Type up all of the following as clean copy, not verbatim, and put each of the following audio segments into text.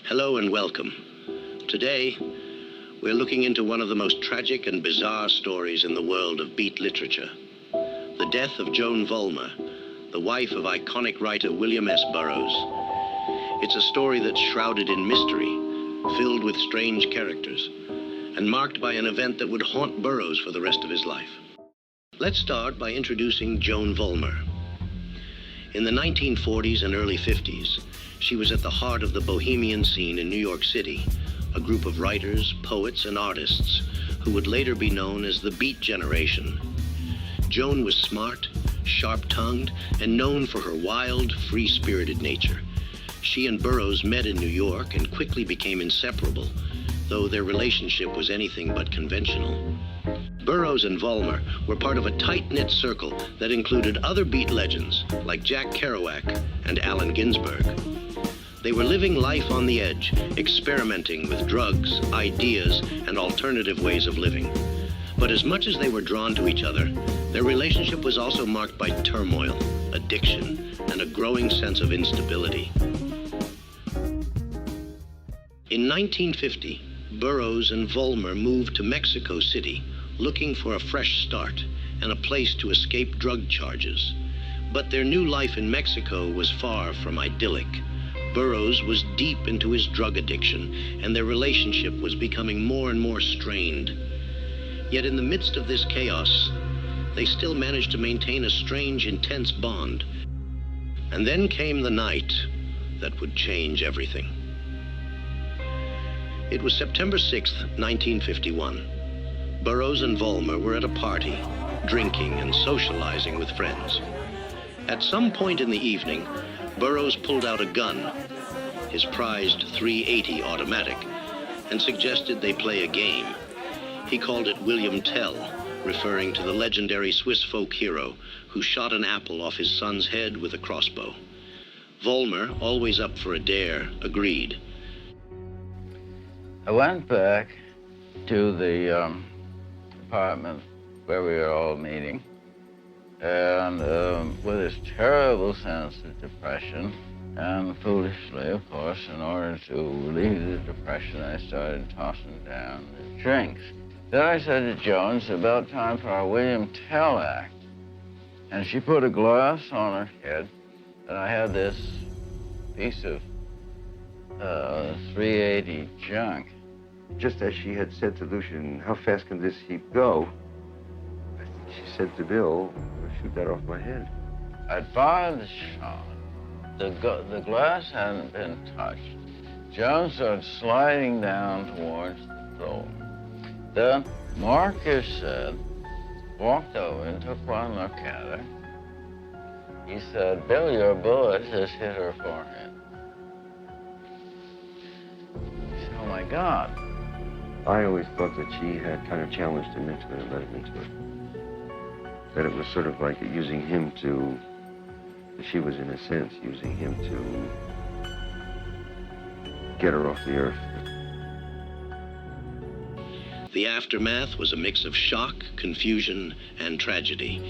Hello and welcome. Today, we're looking into one of the most tragic and bizarre stories in the world of beat literature. The death of Joan Vollmer, the wife of iconic writer William S. Burroughs. It's a story that's shrouded in mystery, filled with strange characters, and marked by an event that would haunt Burroughs for the rest of his life. Let's start by introducing Joan Vollmer. In the 1940s and early 50s, she was at the heart of the bohemian scene in New York City, a group of writers, poets, and artists who would later be known as the Beat Generation. Joan was smart, sharp-tongued, and known for her wild, free-spirited nature. She and Burroughs met in New York and quickly became inseparable, though their relationship was anything but conventional. Burroughs and Vollmer were part of a tight-knit circle that included other beat legends like Jack Kerouac and Allen Ginsberg. They were living life on the edge, experimenting with drugs, ideas, and alternative ways of living. But as much as they were drawn to each other, their relationship was also marked by turmoil, addiction, and a growing sense of instability. In 1950, Burroughs and Vollmer moved to Mexico City, looking for a fresh start and a place to escape drug charges. But their new life in Mexico was far from idyllic. Burroughs was deep into his drug addiction, and their relationship was becoming more and more strained. Yet in the midst of this chaos, they still managed to maintain a strange, intense bond. And then came the night that would change everything. It was September 6th, 1951. Burroughs and Vollmer were at a party, drinking and socializing with friends. At some point in the evening, Burroughs pulled out a gun, his prized .380 automatic, and suggested they play a game. He called it William Tell, referring to the legendary Swiss folk hero who shot an apple off his son's head with a crossbow. Vollmer, always up for a dare, agreed. I went back to the apartment where we were all meeting, and with this terrible sense of depression, and foolishly, of course, in order to relieve the depression, I started tossing down the drinks. Then I said to Joan, it's about time for our William Tell act. And she put a glass on her head, and I had this piece of .380 junk. Just as she had said to Lucian, how fast can this heap go? I think she said to Bill, shoot that off my head. I'd fired the shot. The glass hadn't been touched. Joan started sliding down towards the floor. Then Marcus said, walked over and took one look at her. He said, Bill, your bullet has hit her forehead. I said, oh my God. I always thought that she had kind of challenged him into it and led him into it. That it was sort of like using him to, she was in a sense using him to get her off the earth. The aftermath was a mix of shock, confusion, and tragedy.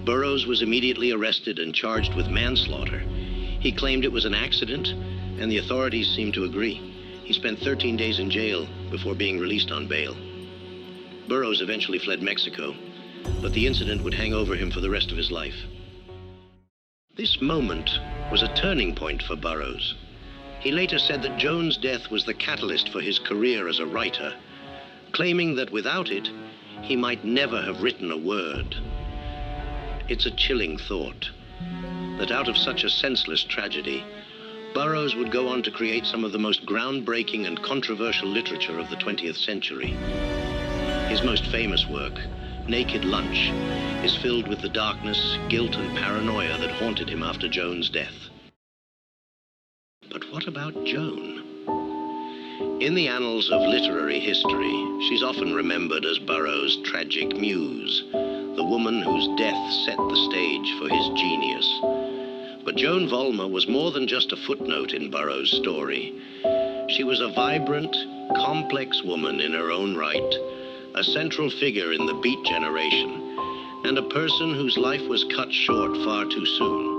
Burroughs was immediately arrested and charged with manslaughter. He claimed it was an accident, and the authorities seemed to agree. He spent 13 days in jail before being released on bail. Burroughs eventually fled Mexico, but the incident would hang over him for the rest of his life. This moment was a turning point for Burroughs. He later said that Joan's death was the catalyst for his career as a writer, claiming that without it, he might never have written a word. It's a chilling thought, that out of such a senseless tragedy, Burroughs would go on to create some of the most groundbreaking and controversial literature of the 20th century. His most famous work, Naked Lunch, is filled with the darkness, guilt, and paranoia that haunted him after Joan's death. But what about Joan? In the annals of literary history, she's often remembered as Burroughs' tragic muse, the woman whose death set the stage for his genius. But Joan Vollmer was more than just a footnote in Burroughs' story. She was a vibrant, complex woman in her own right, a central figure in the Beat Generation, and a person whose life was cut short far too soon.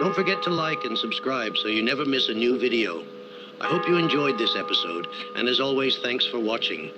Don't forget to like and subscribe so you never miss a new video. I hope you enjoyed this episode, and as always, thanks for watching.